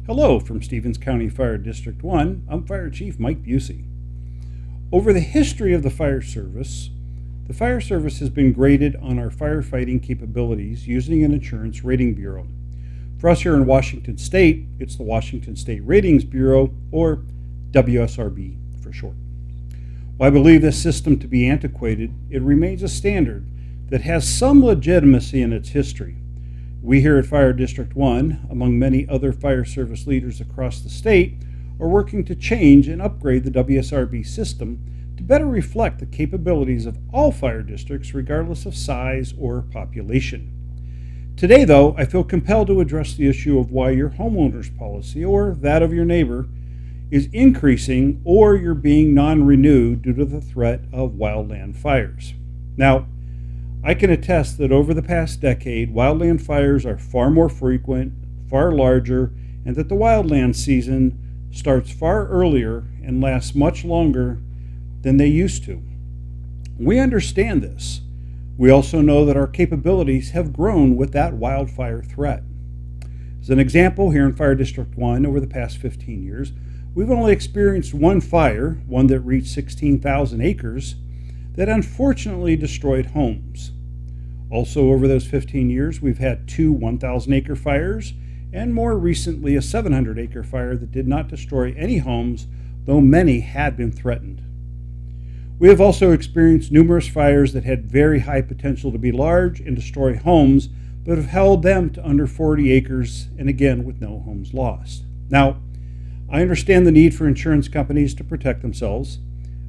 Hello from Stevens County Fire District 1. I'm Fire Chief Mike Busey. Over the history of the fire service has been graded on our firefighting capabilities using an insurance rating bureau. For us here in Washington State, it's the Washington State Ratings Bureau, or WSRB for short. While I believe this system to be antiquated, it remains a standard that has some legitimacy in its history. We here at Fire District 1, among many other fire service leaders across the state, are working to change and upgrade the WSRB system to better reflect the capabilities of all fire districts regardless of size or population. Today, though, I feel compelled to address the issue of why your homeowner's policy, or that of your neighbor, is increasing or you're being non-renewed due to the threat of wildland fires. Now, I can attest that over the past decade, wildland fires are far more frequent, far larger, and that the wildland season starts far earlier and lasts much longer than they used to. We understand this. We also know that our capabilities have grown with that wildfire threat. As an example, here in Fire District 1, over the past 15 years, we've only experienced one fire, one that reached 16,000 acres, that unfortunately destroyed homes. Also, over those 15 years, we've had two 1,000-acre fires, and more recently, a 700-acre fire that did not destroy any homes, though many had been threatened. We have also experienced numerous fires that had very high potential to be large and destroy homes, but have held them to under 40 acres, and again, with no homes lost. Now, I understand the need for insurance companies to protect themselves.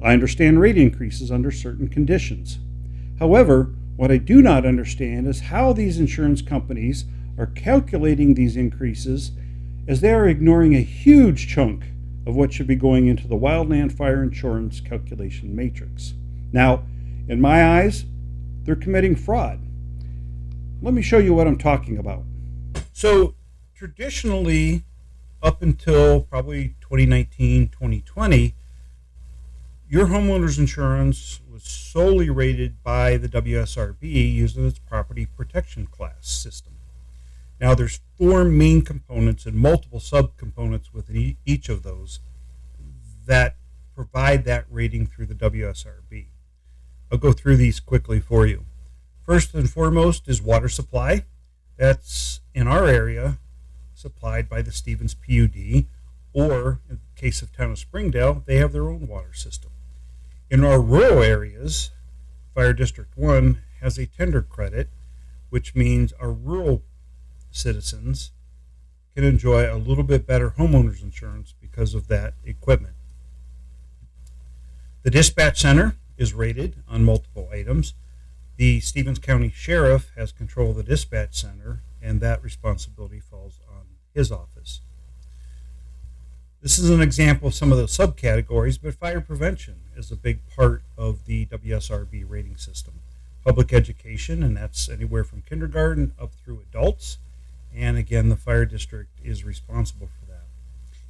I understand rate increases under certain conditions. However, what I do not understand is how these insurance companies are calculating these increases, as they are ignoring a huge chunk of what should be going into the wildland fire insurance calculation matrix. Now, in my eyes, they're committing fraud. Let me show you what I'm talking about. So, traditionally, up until probably 2019, 2020, your homeowner's insurance was solely rated by the WSRB using its property protection class system. Now, there's four main components and multiple subcomponents within each of those that provide that rating through the WSRB. I'll go through these quickly for you. First and foremost is water supply. That's, in our area, supplied by the Stevens PUD, or in the case of Town of Springdale, they have their own water system. In our rural areas, Fire District 1 has a tender credit, which means our rural citizens can enjoy a little bit better homeowners insurance because of that equipment. The dispatch center is rated on multiple items. The Stevens County Sheriff has control of the dispatch center, and that responsibility falls on his office. This is an example of some of those subcategories, but fire prevention is a big part of the WSRB rating system. Public education, and that's anywhere from kindergarten up through adults. And again, the fire district is responsible for that.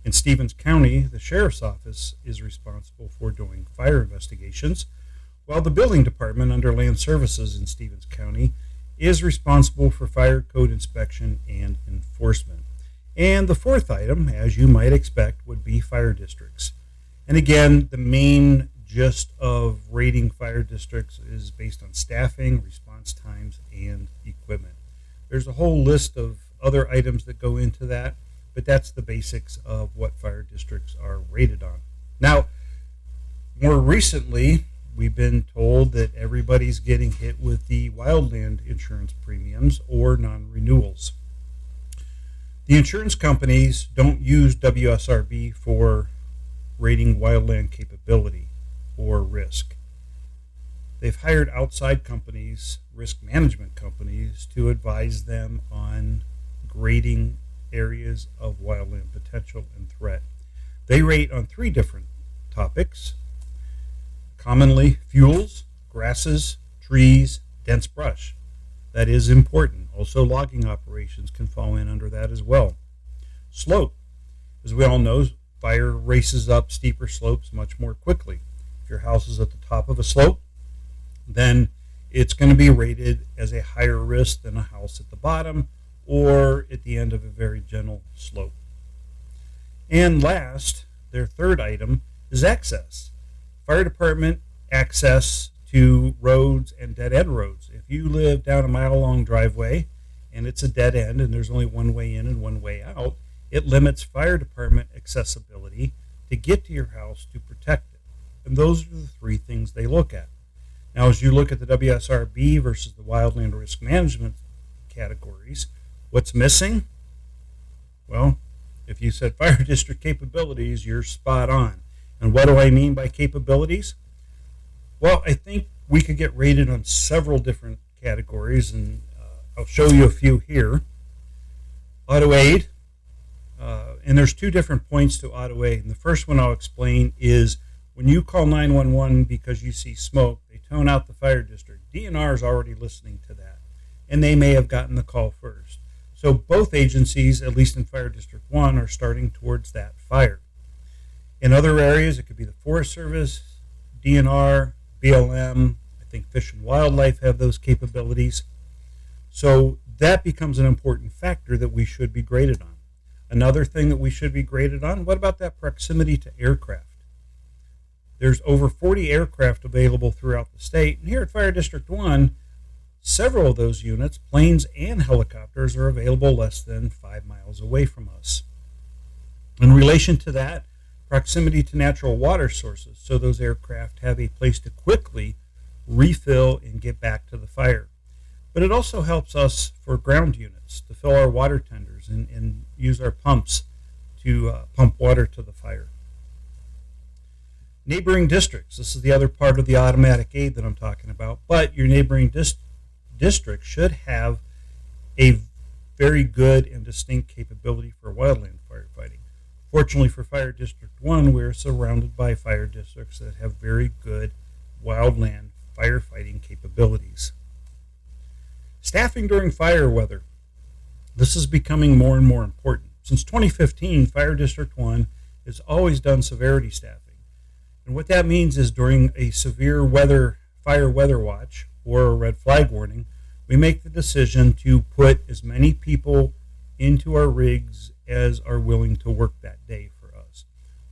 In Stevens County, the sheriff's office is responsible for doing fire investigations, while the building department under land services in Stevens County is responsible for fire code inspection and enforcement. And the fourth item, as you might expect, would be fire districts. And again, the main gist of rating fire districts is based on staffing, response times, and equipment. There's a whole list of other items that go into that, but that's the basics of what fire districts are rated on. Now, more recently, we've been told that everybody's getting hit with the wildland insurance premiums or non-renewals. The insurance companies don't use WSRB for rating wildland capability or risk. They've hired outside companies, risk management companies, to advise them on grading areas of wildland potential and threat. They rate on three different topics: commonly fuels, grasses, trees, dense brush. That is important. Also, logging operations can fall in under that as well. Slope. As we all know, fire races up steeper slopes much more quickly. If your house is at the top of a slope, then it's going to be rated as a higher risk than a house at the bottom or at the end of a very gentle slope. And last, their third item is access. Fire department access to roads and dead end roads. If you live down a mile-long driveway and it's a dead end and there's only one way in and one way out, it limits fire department accessibility to get to your house to protect it. And those are the three things they look at. Now, as you look at the WSRB versus the wildland risk management categories, what's missing? Well, if you said fire district capabilities, you're spot on. And what do I mean by capabilities? Well, I think we could get rated on several different categories, and I'll show you a few here. Auto aid, and there's two different points to auto aid. And the first one I'll explain is when you call 911 because you see smoke, they tone out the fire district. DNR is already listening to that, and they may have gotten the call first. So both agencies, at least in Fire District 1, are starting towards that fire. In other areas, it could be the Forest Service, DNR, BLM. I think Fish and Wildlife have those capabilities. So that becomes an important factor that we should be graded on. Another thing that we should be graded on, what about that proximity to aircraft? There's over 40 aircraft available throughout the state. And here at Fire District 1, several of those units, planes and helicopters, are available less than 5 miles away from us. In relation to that, proximity to natural water sources, so those aircraft have a place to quickly refill and get back to the fire. But it also helps us for ground units to fill our water tenders and use our pumps to pump water to the fire. Neighboring districts, this is the other part of the automatic aid that I'm talking about, but your neighboring district should have a very good and distinct capability for wildland firefighting. Fortunately for Fire District 1, we're surrounded by fire districts that have very good wildland firefighting capabilities. Staffing during fire weather. This is becoming more and more important. Since 2015, Fire District 1 has always done severity staffing. And what that means is during a severe fire weather watch or a red flag warning, we make the decision to put as many people into our rigs as are willing to work that day for us.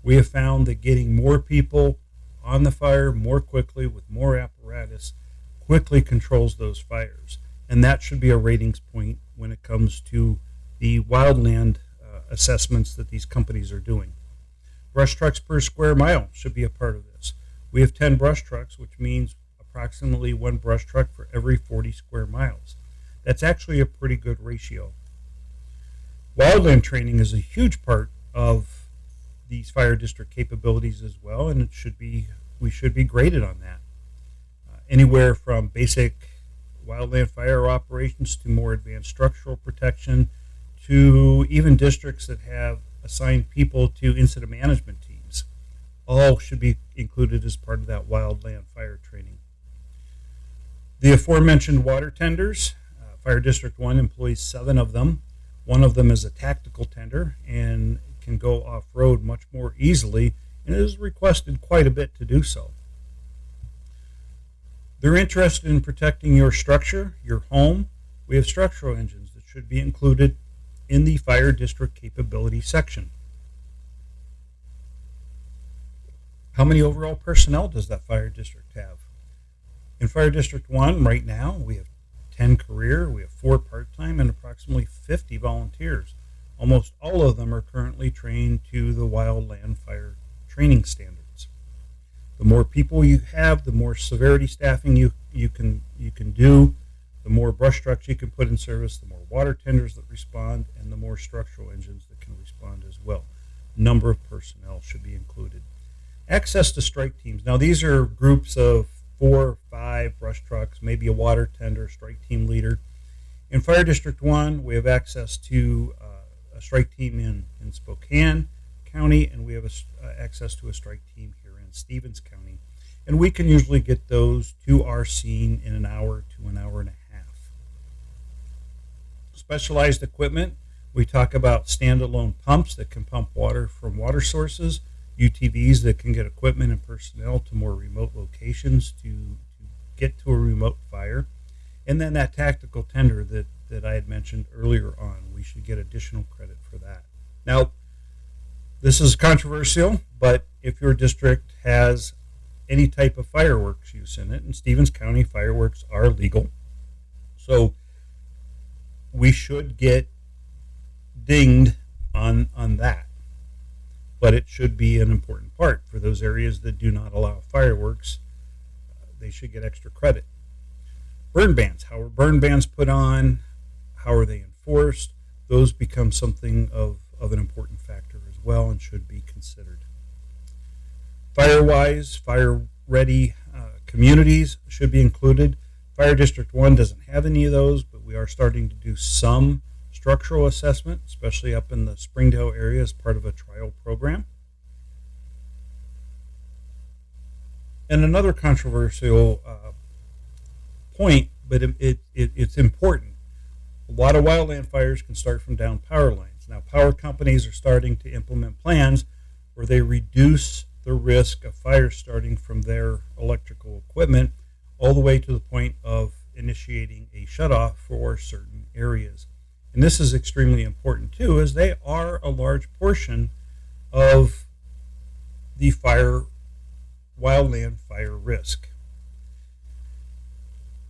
We have found that getting more people on the fire more quickly with more apparatus quickly controls those fires. And that should be a ratings point when it comes to the wildland assessments that these companies are doing. Brush trucks per square mile should be a part of this. We have 10 brush trucks, which means approximately 1 brush truck for every 40 square miles. That's actually a pretty good ratio. Wildland training is a huge part of these fire district capabilities as well, and we should be graded on that. Anywhere from basic wildland fire operations to more advanced structural protection to even districts that have assigned people to incident management teams. All should be included as part of that wildland fire training. The aforementioned water tenders, Fire District 1 employs 7 of them. One of them is a tactical tender and can go off-road much more easily, and it is requested quite a bit to do so. They're interested in protecting your structure, your home. We have structural engines that should be included in the Fire District Capability section. How many overall personnel does that fire district have? In Fire District 1 right now, we have 10 career, we have 4 part-time, and approximately 50 volunteers. Almost all of them are currently trained to the wildland fire training standards. The more people you have, the more severity staffing you can do, the more brush trucks you can put in service, the more water tenders that respond, and the more structural engines that can respond as well. Number of personnel should be included. Access to strike teams. Now these are groups of 4 or 5 brush trucks, maybe a water tender, strike team leader. In Fire District 1, we have access to a strike team in Spokane County, and we have access to a strike team here in Stevens County. And we can usually get those to our scene in an hour to an hour and a half. Specialized equipment, we talk about standalone pumps that can pump water from water sources, UTVs that can get equipment and personnel to more remote locations to get to a remote fire, and then that tactical tender that I had mentioned earlier on. We should get additional credit for that. Now, This is controversial, but if your district has any type of fireworks use in it, in Stevens County, fireworks are legal. So we should get dinged on that. But it should be an important part for those areas that do not allow fireworks. They should get extra credit. Burn bans. How are burn bans put on? How are they enforced? Those become something of an important factor as well and should be considered. Fire-wise, fire-ready communities should be included. Fire District 1 doesn't have any of those, but we are starting to do some structural assessment, especially up in the Springdale area as part of a trial program. And another controversial point, but it's important. A lot of wildland fires can start from down power lines. Now, power companies are starting to implement plans where they reduce the risk of fire starting from their electrical equipment all the way to the point of initiating a shutoff for certain areas. And this is extremely important too, as they are a large portion of the wildland fire risk.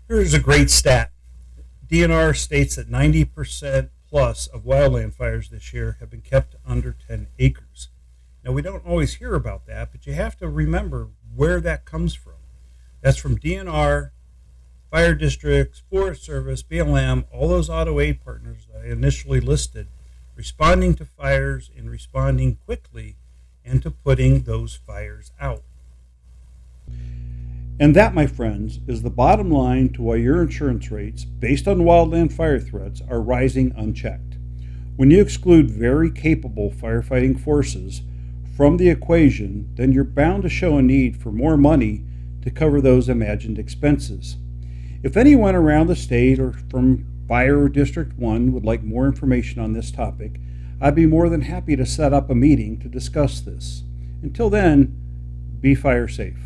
Here's a great stat. DNR states that 90% plus of wildland fires this year have been kept under 10 acres. Now, we don't always hear about that, but you have to remember where that comes from. That's from DNR, fire districts, Forest Service, BLM, all those auto aid partners that I initially listed, responding to fires and responding quickly and to putting those fires out. And that, my friends, is the bottom line to why your insurance rates, based on wildland fire threats, are rising unchecked. When you exclude very capable firefighting forces from the equation, then you're bound to show a need for more money to cover those imagined expenses. If anyone around the state or from Fire District 1 would like more information on this topic, I'd be more than happy to set up a meeting to discuss this. Until then, be fire safe.